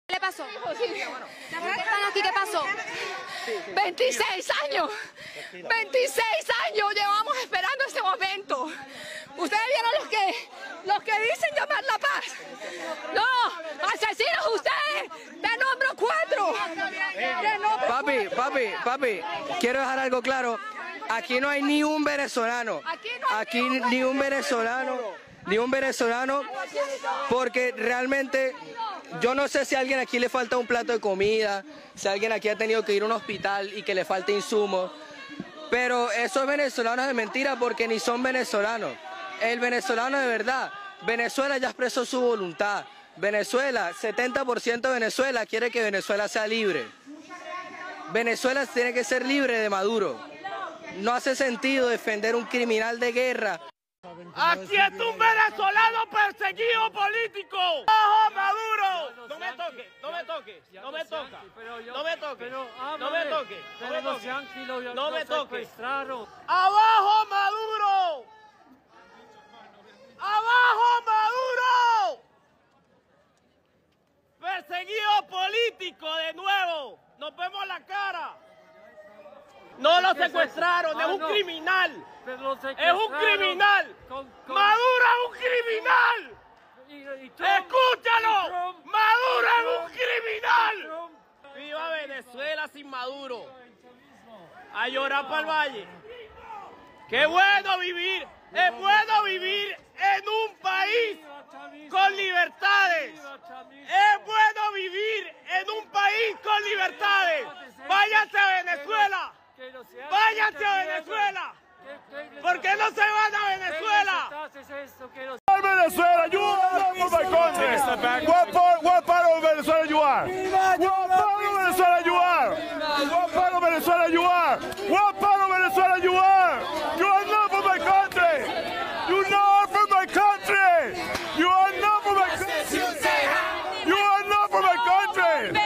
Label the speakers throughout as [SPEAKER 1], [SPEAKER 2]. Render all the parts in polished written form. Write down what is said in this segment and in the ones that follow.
[SPEAKER 1] ¿Qué le pasó? ¿Están aquí? ¿Qué pasó?
[SPEAKER 2] 26 años. 26 años llevamos esperando ese momento. Ustedes vieron los que dicen llamar la paz. No, asesinos ustedes. Te nombro 4.
[SPEAKER 3] Papi, quiero dejar algo claro. Aquí no hay ni un venezolano. Aquí ni un venezolano, porque realmente yo no sé si a alguien aquí le falta un plato de comida, si alguien aquí ha tenido que ir a un hospital y que le falta insumos, pero esos venezolanos es mentira porque ni son venezolanos. El venezolano de verdad, Venezuela ya expresó su voluntad. Venezuela, 70% de Venezuela quiere que Venezuela sea libre. Venezuela tiene que ser libre de Maduro. No hace sentido defender un criminal de guerra.
[SPEAKER 4] Aquí está un venezolano perseguido político. ¡Abajo Maduro! No me toque, no me toque, no me toca, no me toque, no me toque, no me toque. ¡Abajo Maduro! ¡Abajo Maduro! Perseguido político de nuevo. Nos vemos la cara. No lo secuestraron, es un criminal. Es un criminal. Maduro es un criminal. Escúchalo. Maduro es un criminal. Viva Venezuela sin Maduro. A llorar para el valle. Qué bueno vivir. Es bueno vivir en un país con libertades. Es bueno vivir en un país con libertades. Váyanse a Venezuela. Váyanse a Venezuela. ¿Por qué no se van a Venezuela?
[SPEAKER 5] Venezuela, you are from my country. What part of Venezuela you are? What part of Venezuela you are? What part of Venezuela you are? What part of Venezuela you are? You are not from my country. You are not from my country. You are not from my country. You are not from my country.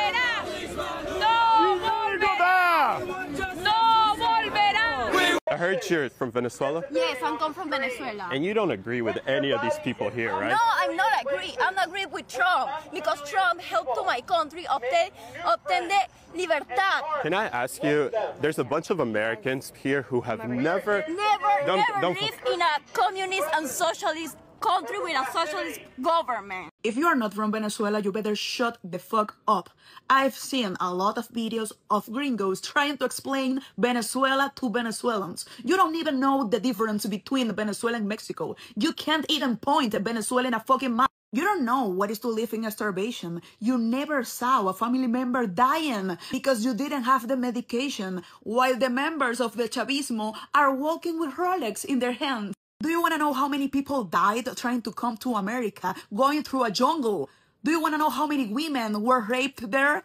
[SPEAKER 6] I heard you're from Venezuela?
[SPEAKER 7] Yes, I'm come from Venezuela.
[SPEAKER 6] And you don't agree with any of these people here, right?
[SPEAKER 7] No, I'm not agree. I'm not agree with Trump because Trump helped to my country obtain the libertad.
[SPEAKER 6] Can I ask you, there's a bunch of Americans here who have never
[SPEAKER 7] lived in a communist and socialist country with a socialist government.
[SPEAKER 8] If you are not from Venezuela, you better shut the fuck up. I've seen a lot of videos of gringos trying to explain Venezuela to Venezuelans. You don't even know the difference between Venezuela and Mexico. You can't even point a Venezuela in a fucking map. You don't know what is to live in starvation. You never saw a family member dying because you didn't have the medication, while the members of the Chavismo are walking with Rolex in their hands. Do you want to know how many people died trying to come to America, going through a jungle? Do you want to know how many women were raped there?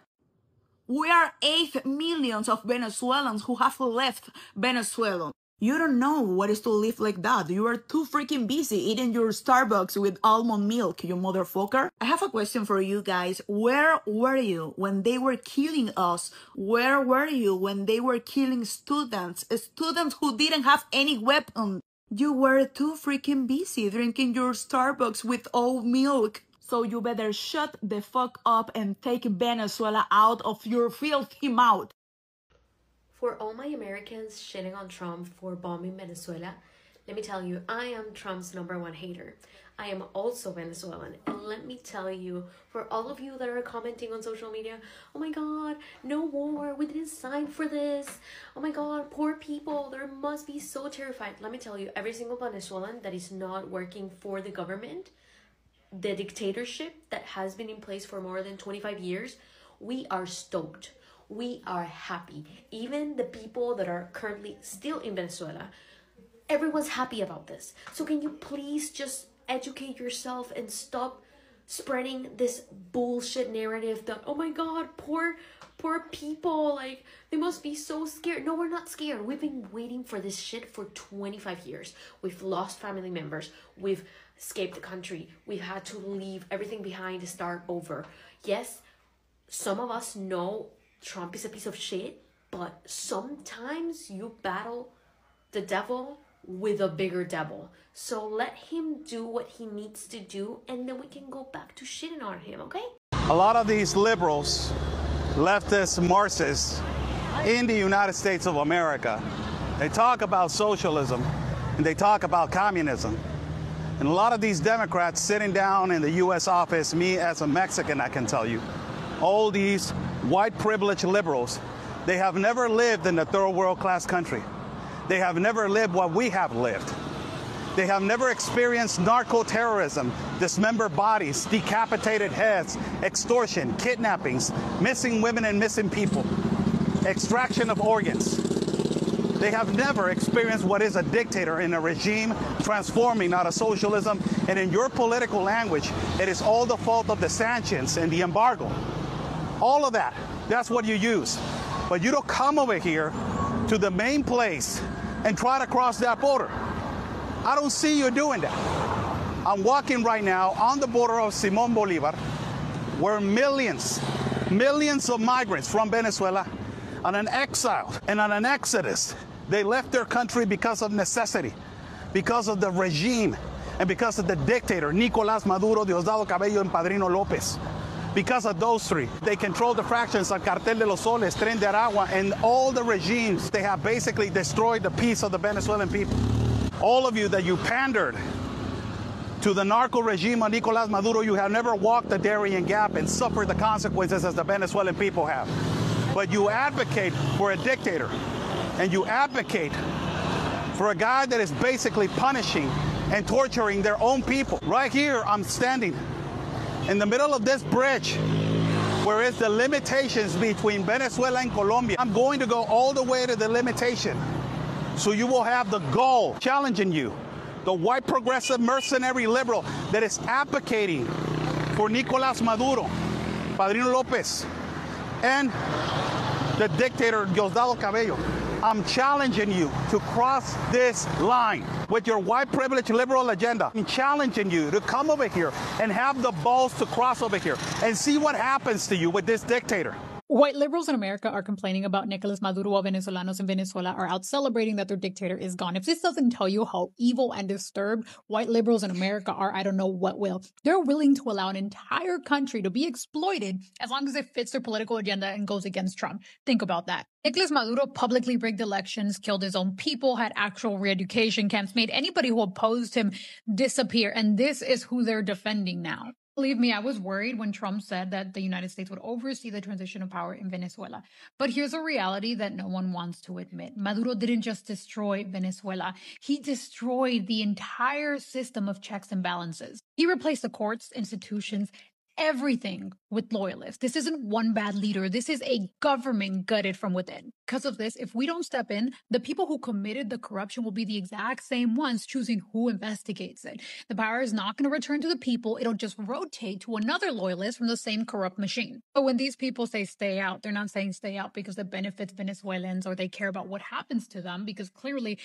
[SPEAKER 8] We are 8 million of Venezuelans who have left Venezuela. You don't know what is to live like that. You are too freaking busy eating your Starbucks with almond milk, you motherfucker. I have a question for you guys. Where were you when they were killing us? Where were you when they were killing students who didn't have any weapons? You were too freaking busy drinking your Starbucks with oat milk. So you better shut the fuck up and take Venezuela out of your filthy mouth.
[SPEAKER 9] For all my Americans shitting on Trump for bombing Venezuela, let me tell you, I am Trump's #1 hater. I am also Venezuelan. And let me tell you, for all of you that are commenting on social media, oh my God, no war, we didn't sign for this. Oh my God, poor people, they must be so terrified. Let me tell you, every single Venezuelan that is not working for the government, the dictatorship that has been in place for more than 25 years, we are stoked. We are happy. Even the people that are currently still in Venezuela, everyone's happy about this. So can you please just educate yourself and stop spreading this bullshit narrative that, oh my God, poor people, like, they must be so scared. No, we're not scared. We've been waiting for this shit for 25 years. We've lost family members. We've escaped the country. We've had to leave everything behind to start over. Yes, some of us know Trump is a piece of shit, but sometimes you battle the devil with a bigger devil. So let him do what he needs to do, and then we can go back to shitting on him, okay?
[SPEAKER 10] A lot of these liberals, leftist Marxists in the United States of America, they talk about socialism and they talk about communism. And a lot of these Democrats sitting down in the U.S. office, me as a Mexican, I can tell you, all these white privileged liberals, they have never lived in a third world class country. They have never lived what we have lived. They have never experienced narco-terrorism, dismembered bodies, decapitated heads, extortion, kidnappings, missing women and missing people, extraction of organs. They have never experienced what is a dictator in a regime transforming out of socialism. And in your political language, it is all the fault of the sanctions and the embargo. All of that, that's what you use. But you don't come over here to the main place and try to cross that border. I don't see you doing that. I'm walking right now on the border of Simón Bolívar, where millions of migrants from Venezuela on an exile and on an exodus, they left their country because of necessity, because of the regime, and because of the dictator, Nicolás Maduro, Diosdado Cabello, and Padrino López. Because of those three, they control the fractions of Cartel de los Soles, Tren de Aragua, and all the regimes. They have basically destroyed the peace of the Venezuelan people. All of you that you pandered to the narco regime of Nicolás Maduro, you have never walked the Darien Gap and suffered the consequences as the Venezuelan people have. But you advocate for a dictator, and you advocate for a guy that is basically punishing and torturing their own people. Right here, I'm standing in the middle of this bridge where it's the limitations between Venezuela and Colombia. I'm going to go all the way to the limitation. So you will have the gall challenging you, the white progressive mercenary liberal that is advocating for Nicolás Maduro, Padrino López, and the dictator Diosdado Cabello. I'm challenging you to cross this line with your white privilege liberal agenda. I'm challenging you to come over here and have the balls to cross over here and see what happens to you with this dictator.
[SPEAKER 11] White liberals in America are complaining about Nicolás Maduro, while Venezolanos in Venezuela are out celebrating that their dictator is gone. If this doesn't tell you how evil and disturbed white liberals in America are, I don't know what will. They're willing to allow an entire country to be exploited as long as it fits their political agenda and goes against Trump. Think about that. Nicolás Maduro publicly rigged elections, killed his own people, had actual re-education camps, made anybody who opposed him disappear. And this is who they're defending now. Believe me, I was worried when Trump said that the United States would oversee the transition of power in Venezuela. But here's a reality that no one wants to admit. Maduro didn't just destroy Venezuela. He destroyed the entire system of checks and balances. He replaced the courts, institutions, everything with loyalists. This isn't one bad leader. This is a government gutted from within. Because of this, if we don't step in, the people who committed the corruption will be the exact same ones choosing who investigates it. The power is not going to return to the people. It'll just rotate to another loyalist from the same corrupt machine. But when these people say stay out, they're not saying stay out because it benefits Venezuelans or they care about what happens to them, because clearly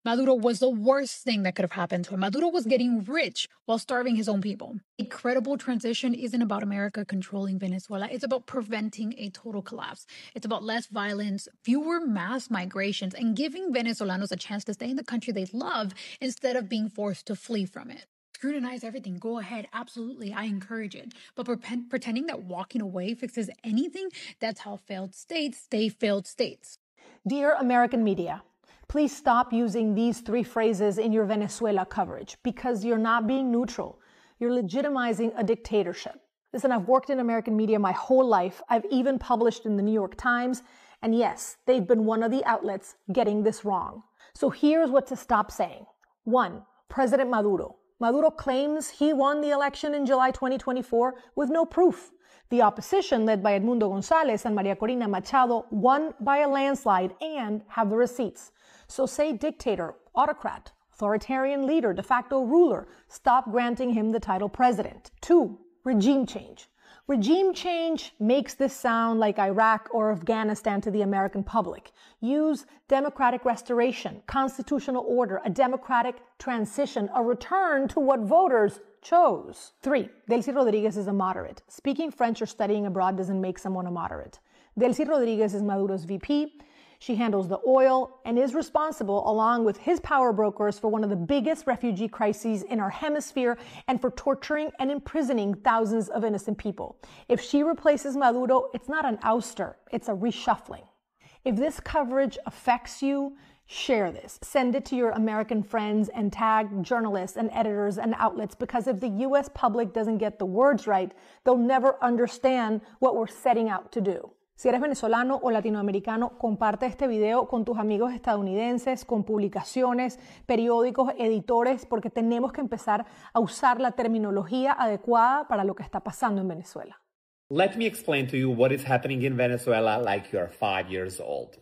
[SPEAKER 11] Maduro was the worst thing that could have happened to him. Maduro was getting rich while starving his own people. A credible transition isn't about America controlling Venezuela. It's about preventing a total collapse. It's about less violence, fewer mass migrations, and giving Venezolanos a chance to stay in the country they love instead of being forced to flee from it. Scrutinize everything. Go ahead. Absolutely. I encourage it. But pretending that walking away fixes anything, that's how failed states stay failed states.
[SPEAKER 12] Dear American media, please stop using these three phrases in your Venezuela coverage because you're not being neutral. You're legitimizing a dictatorship. Listen, I've worked in American media my whole life. I've even published in the New York Times. And yes, they've been one of the outlets getting this wrong. So here's what to stop saying. 1. President Maduro. Maduro claims he won the election in July 2024 with no proof. The opposition, led by Edmundo González and María Corina Machado, won by a landslide and have the receipts. So say dictator, autocrat, authoritarian leader, de facto ruler. Stop granting him the title president. 2. Regime change. Regime change makes this sound like Iraq or Afghanistan to the American public. Use democratic restoration, constitutional order, a democratic transition, a return to what voters chose. 3. Delcy Rodriguez is a moderate. Speaking French or studying abroad doesn't make someone a moderate. Delcy Rodriguez is Maduro's VP. She handles the oil and is responsible, along with his power brokers, for one of the biggest refugee crises in our hemisphere and for torturing and imprisoning thousands of innocent people. If she replaces Maduro, it's not an ouster, it's a reshuffling. If this coverage affects you, share this. Send it to your American friends and tag journalists and editors and outlets, because if the U.S. public doesn't get the words right, they'll never understand what we're setting out to do. Si eres venezolano o latinoamericano, comparte este video con tus amigos estadounidenses, con publicaciones, periódicos, editores, porque tenemos que empezar a usar la terminología adecuada para lo que está pasando en Venezuela.
[SPEAKER 13] Let me explain to you what is happening in Venezuela like you're 5 years old.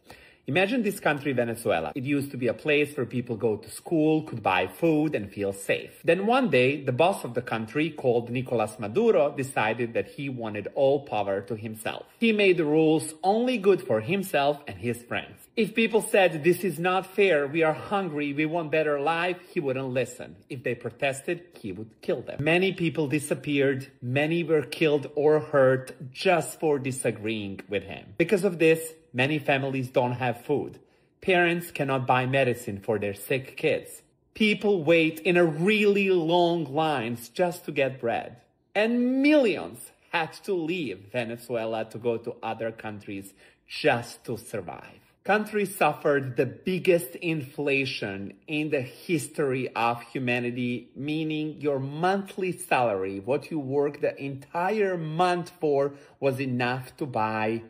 [SPEAKER 13] Imagine this country, Venezuela. It used to be a place where people go to school, could buy food, and feel safe. Then one day, the boss of the country, called Nicolas Maduro, decided that he wanted all power to himself. He made the rules only good for himself and his friends. If people said, this is not fair, we are hungry, we want better life, he wouldn't listen. If they protested, he would kill them. Many people disappeared, many were killed or hurt just for disagreeing with him. Because of this, many families don't have food. Parents cannot buy medicine for their sick kids. People wait in a really long lines just to get bread. And millions had to leave Venezuela to go to other countries just to survive. Country suffered the biggest inflation in the history of humanity, meaning your monthly salary, what you work the entire month for, was enough to buy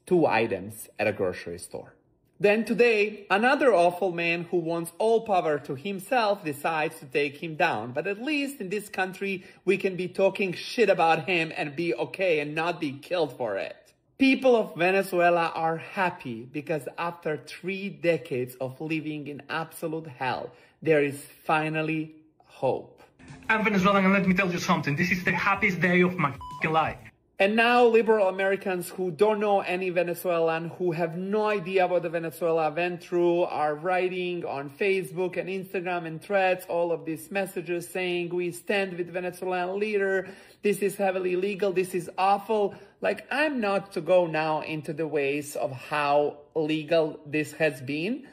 [SPEAKER 13] 2 items at a grocery store. Then today, another awful man who wants all power to himself decides to take him down. But at least in this country, we can be talking shit about him and be okay and not be killed for it. People of Venezuela are happy because after 3 decades of living in absolute hell, there is finally hope.
[SPEAKER 14] I'm Venezuelan, and let me tell you something. This is the happiest day of my life.
[SPEAKER 13] And now liberal Americans who don't know any Venezuelan, who have no idea what the Venezuela went through, are writing on Facebook and Instagram and Threads all of these messages saying, we stand with Venezuelan leader, this is heavily illegal, this is awful. Like, I'm not to go now into the ways of how legal this has been.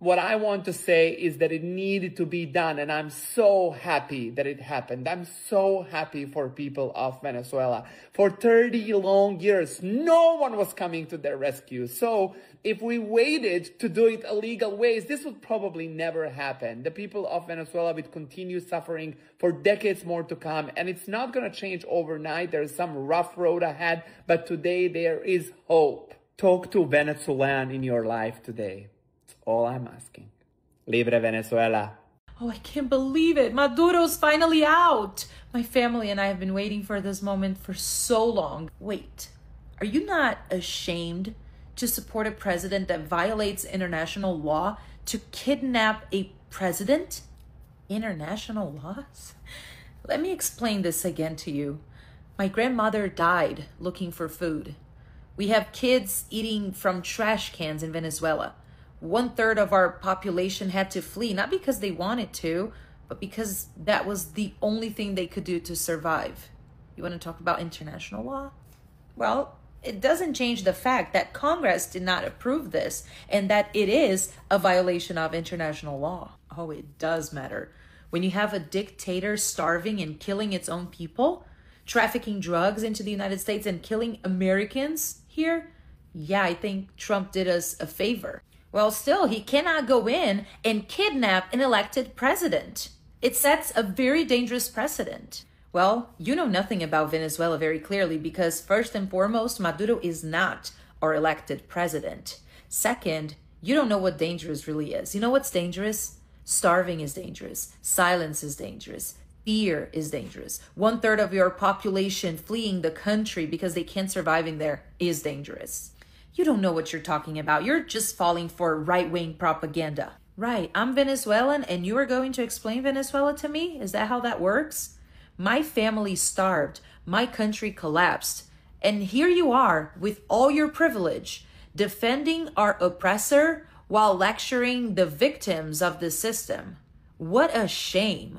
[SPEAKER 13] What I want to say is that it needed to be done, and I'm so happy that it happened. I'm so happy for people of Venezuela. For 30 long years, no one was coming to their rescue. So if we waited to do it illegal ways, this would probably never happen. The people of Venezuela would continue suffering for decades more to come, and it's not going to change overnight. There's some rough road ahead, but today there is hope. Talk to Venezuelan in your life today. All I'm asking. Libre Venezuela.
[SPEAKER 15] Oh, I can't believe it. Maduro's finally out. My family and I have been waiting for this moment for so long. Wait, are you not ashamed to support a president that violates international law, to kidnap a president? International laws? Let me explain this again to you. My grandmother died looking for food. We have kids eating from trash cans in Venezuela. 1/3 of our population had to flee, not because they wanted to, but because that was the only thing they could do to survive. You want to talk about international law? Well, it doesn't change the fact that Congress did not approve this and that it is a violation of international law. Oh, it does matter. When you have a dictator starving and killing its own people, trafficking drugs into the United States and killing Americans here, yeah, I think Trump did us a favor. Well, still, he cannot go in and kidnap an elected president. It sets a very dangerous precedent. Well, you know nothing about Venezuela very clearly because first and foremost, Maduro is not our elected president. Second, you don't know what dangerous really is. You know what's dangerous? Starving is dangerous. Silence is dangerous. Fear is dangerous. 1/3 of your population fleeing the country because they can't survive in there is dangerous. You don't know what you're talking about. You're just falling for right-wing propaganda. Right, I'm Venezuelan and you are going to explain Venezuela to me? Is that how that works? My family starved. My country collapsed. And here you are with all your privilege, defending our oppressor while lecturing the victims of the system. What a shame.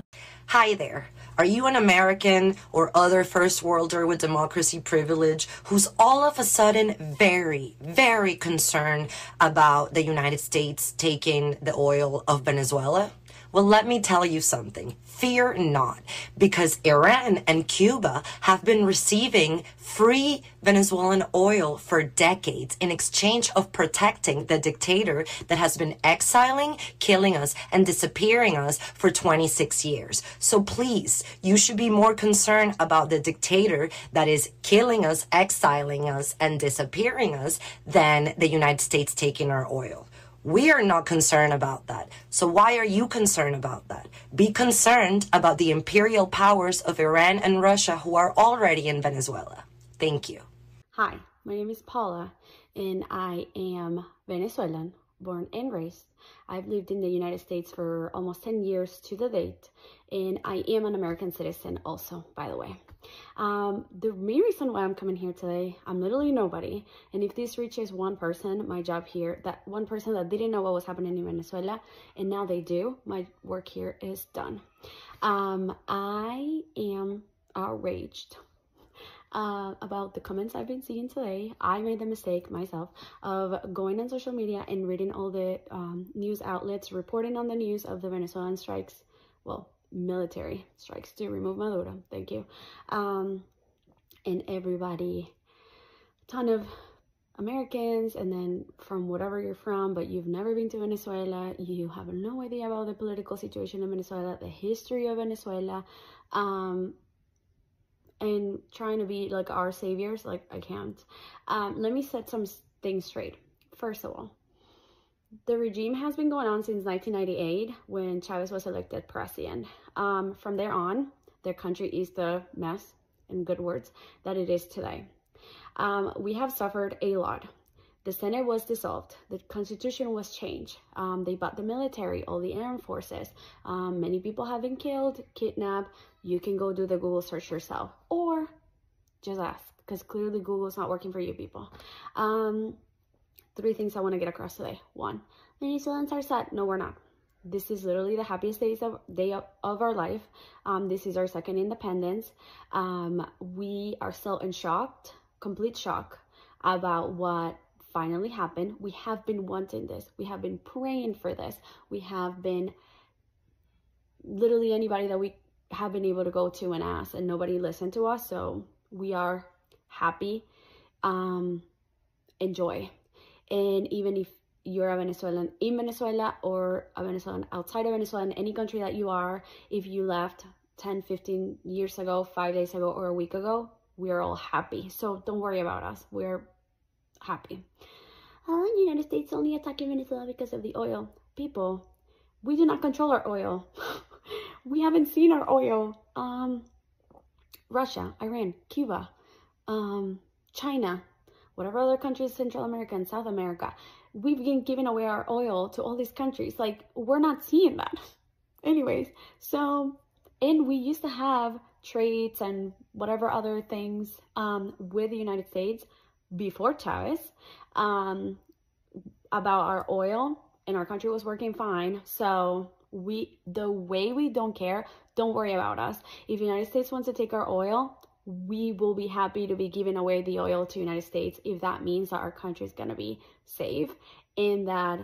[SPEAKER 16] Hi there. Are you an American or other first worlder with democracy privilege who's all of a sudden very, very concerned about the United States taking the oil of Venezuela? Well, let me tell you something. Fear not, because Iran and Cuba have been receiving free Venezuelan oil for decades in exchange of protecting the dictator that has been exiling, killing us, and disappearing us for 26 years. So please, you should be more concerned about the dictator that is killing us, exiling us, and disappearing us than the United States taking our oil. We are not concerned about that. So why are you concerned about that? Be concerned about the imperial powers of Iran and Russia who are already in Venezuela. Thank you.
[SPEAKER 17] Hi, my name is Paula, and I am Venezuelan, born and raised. I've lived in the United States for almost 10 years to the date, and I am an American citizen also, by the way. The main reason why I'm coming here today, I'm literally nobody, and if this reaches one person, my job here, that one person that didn't know what was happening in Venezuela, and now they do, my work here is done. I am outraged about the comments I've been seeing today. I made the mistake myself of going on social media and reading all the news outlets reporting on the news of the Venezuelan strikes, well, military strikes to remove Maduro, thank you, and everybody, a ton of Americans, and then from whatever you're from, but you've never been to Venezuela, you have no idea about the political situation in Venezuela, the history of Venezuela, and trying to be like our saviors. Like, I can't. Let me set some things straight. First of all, the regime has been going on since 1998 when Chavez was elected president. From there on, their country is the mess, in good words, that it is today. We have suffered a lot. The Senate was dissolved. The Constitution was changed. They bought the military, all the armed forces. Many people have been killed, kidnapped. You can go do the Google search yourself, or just ask, because clearly Google's not working for you people. 3 things I want to get across today. 1, Venezuelans are sad. No, we're not. This is literally the happiest day of our life. This is our second independence. We are still in shock, complete shock about what finally happened. We have been wanting this. We have been praying for this. We have been literally anybody that we have been able to go to and ask, and nobody listened to us. So we are happy. Enjoy. And even if you're a Venezuelan in Venezuela or a Venezuelan outside of Venezuela, in any country that you are, if you left 10, 15 years ago, 5 days ago, or a week ago, we are all happy. So don't worry about us. We're happy. The United States only attacking Venezuela because of the oil. People, we do not control our oil. We haven't seen our oil. Russia, Iran, Cuba, China, whatever other countries, Central America and South America, we've been giving away our oil to all these countries. Like, we're not seeing that. Anyways, so, and we used to have trades and whatever other things with the United States before Chavez about our oil, and our country was working fine. So the way we don't care, don't worry about us. If the United States wants to take our oil, we will be happy to be giving away the oil to the United States if that means that our country is going to be safe, and that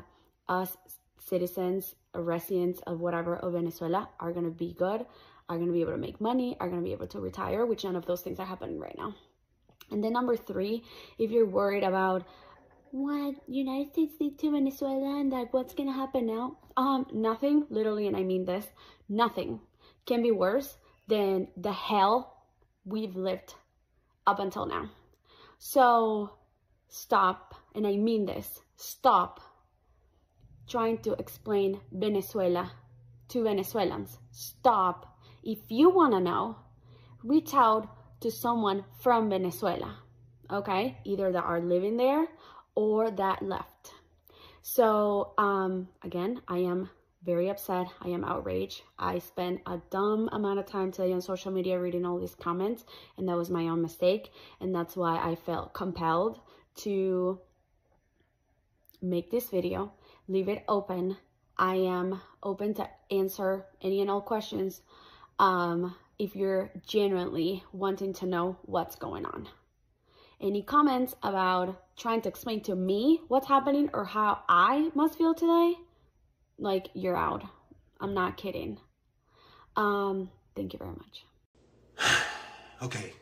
[SPEAKER 17] us citizens, residents of whatever of Venezuela are going to be good, are going to be able to make money, are going to be able to retire, which none of those things are happening right now. And then number 3, if you're worried about what United States did to Venezuela and that what's going to happen now, nothing, literally, and I mean this, nothing can be worse than the hell we've lived up until now. So stop, and I mean this, stop trying to explain Venezuela to Venezuelans. Stop. If you want to know, reach out to someone from Venezuela, okay? Either that are living there or that left. So again, I am very upset. I am outraged. I spent a dumb amount of time today on social media reading all these comments, and that was my own mistake. And that's why I felt compelled to make this video, leave it open. I am open to answer any and all questions if you're genuinely wanting to know what's going on. Any comments about trying to explain to me what's happening or how I must feel today? Like, you're out. I'm not kidding. Thank you very much.
[SPEAKER 18] Okay,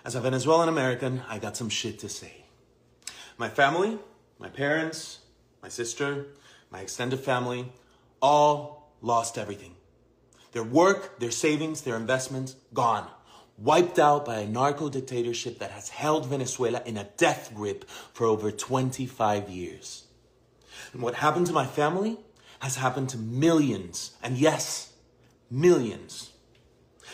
[SPEAKER 18] as a Venezuelan American, I got some shit to say. My family, my parents, my sister, my extended family, all lost everything. Their work, their savings, their investments, gone. Wiped out by a narco dictatorship that has held Venezuela in a death grip for over 25 years. And what happened to my family has happened to millions, and yes, millions.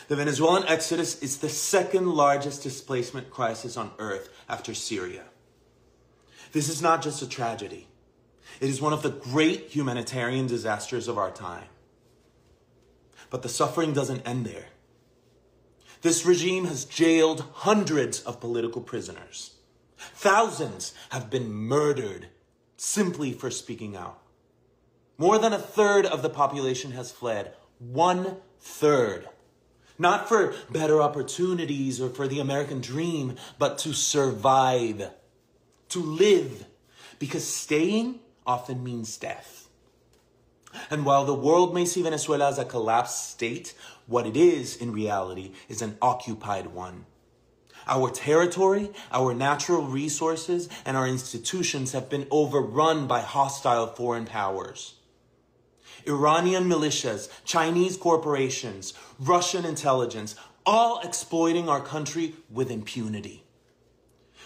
[SPEAKER 18] The Venezuelan exodus is the second largest displacement crisis on earth after Syria. This is not just a tragedy. It is one of the great humanitarian disasters of our time. But the suffering doesn't end there. This regime has jailed hundreds of political prisoners. Thousands have been murdered simply for speaking out. More than a third of the population has fled. 1/3. Not for better opportunities or for the American dream, but to survive, to live, because staying often means death. And while the world may see Venezuela as a collapsed state, what it is in reality is an occupied one. Our territory, our natural resources, and our institutions have been overrun by hostile foreign powers. Iranian militias, Chinese corporations, Russian intelligence, all exploiting our country with impunity.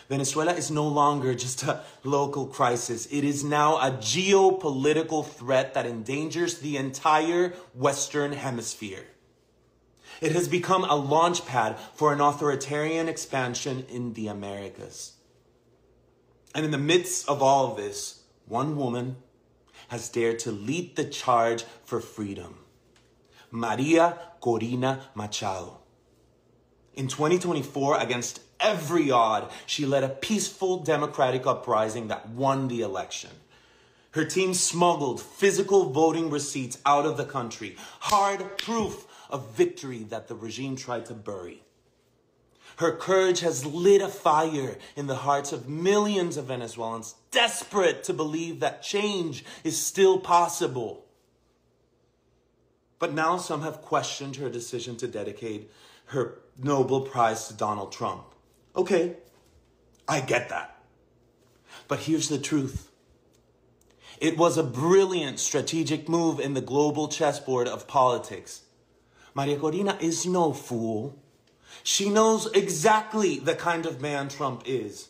[SPEAKER 18] Venezuela is no longer just a local crisis. It is now a geopolitical threat that endangers the entire Western Hemisphere. It has become a launch pad for an authoritarian expansion in the Americas. And in the midst of all of this, one woman has dared to lead the charge for freedom. Maria Corina Machado. In 2024, against every odd, she led a peaceful democratic uprising that won the election. Her team smuggled physical voting receipts out of the country, hard proof of victory that the regime tried to bury. Her courage has lit a fire in the hearts of millions of Venezuelans desperate to believe that change is still possible. But now some have questioned her decision to dedicate her Nobel Prize to Donald Trump. Okay, I get that. But here's the truth. It was a brilliant strategic move in the global chessboard of politics. Maria Corina is no fool. She knows exactly the kind of man Trump is.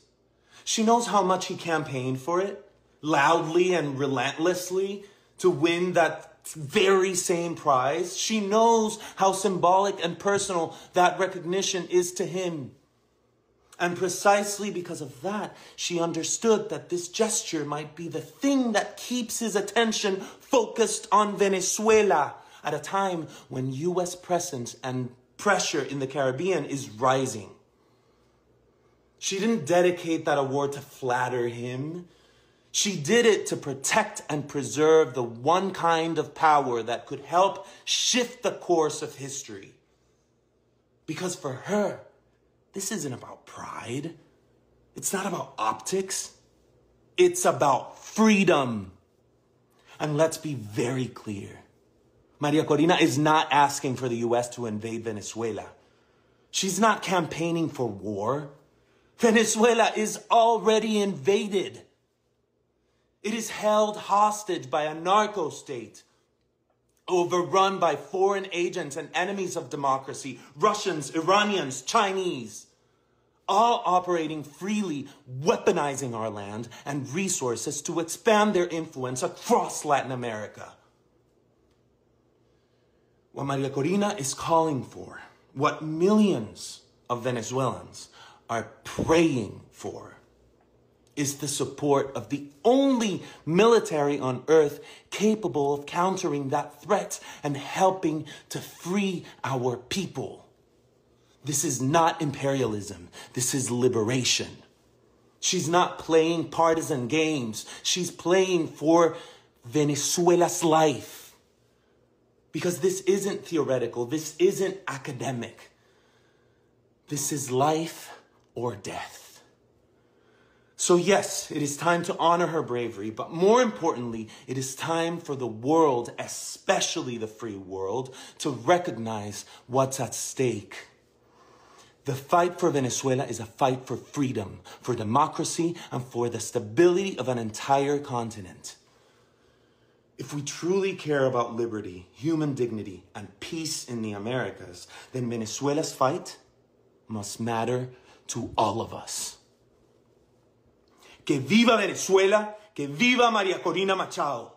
[SPEAKER 18] She knows how much he campaigned for it, loudly and relentlessly, to win that very same prize. She knows how symbolic and personal that recognition is to him. And precisely because of that, she understood that this gesture might be the thing that keeps his attention focused on Venezuela at a time when U.S. presence and pressure in the Caribbean is rising. She didn't dedicate that award to flatter him. She did it to protect and preserve the one kind of power that could help shift the course of history. Because for her, this isn't about pride. It's not about optics. It's about freedom. And let's be very clear. Maria Corina is not asking for the U.S. to invade Venezuela. She's not campaigning for war. Venezuela is already invaded. It is held hostage by a narco state, overrun by foreign agents and enemies of democracy, Russians, Iranians, Chinese, all operating freely, weaponizing our land and resources to expand their influence across Latin America. What Maria Corina is calling for, what millions of Venezuelans are praying for, is the support of the only military on earth capable of countering that threat and helping to free our people. This is not imperialism. This is liberation. She's not playing partisan games. She's playing for Venezuela's life. Because this isn't theoretical. This isn't academic. This is life or death. So yes, it is time to honor her bravery, but more importantly, it is time for the world, especially the free world, to recognize what's at stake. The fight for Venezuela is a fight for freedom, for democracy, and for the stability of an entire continent. If we truly care about liberty, human dignity, and peace in the Americas, then Venezuela's fight must matter to all of us. Que viva Venezuela, que viva María Corina Machado.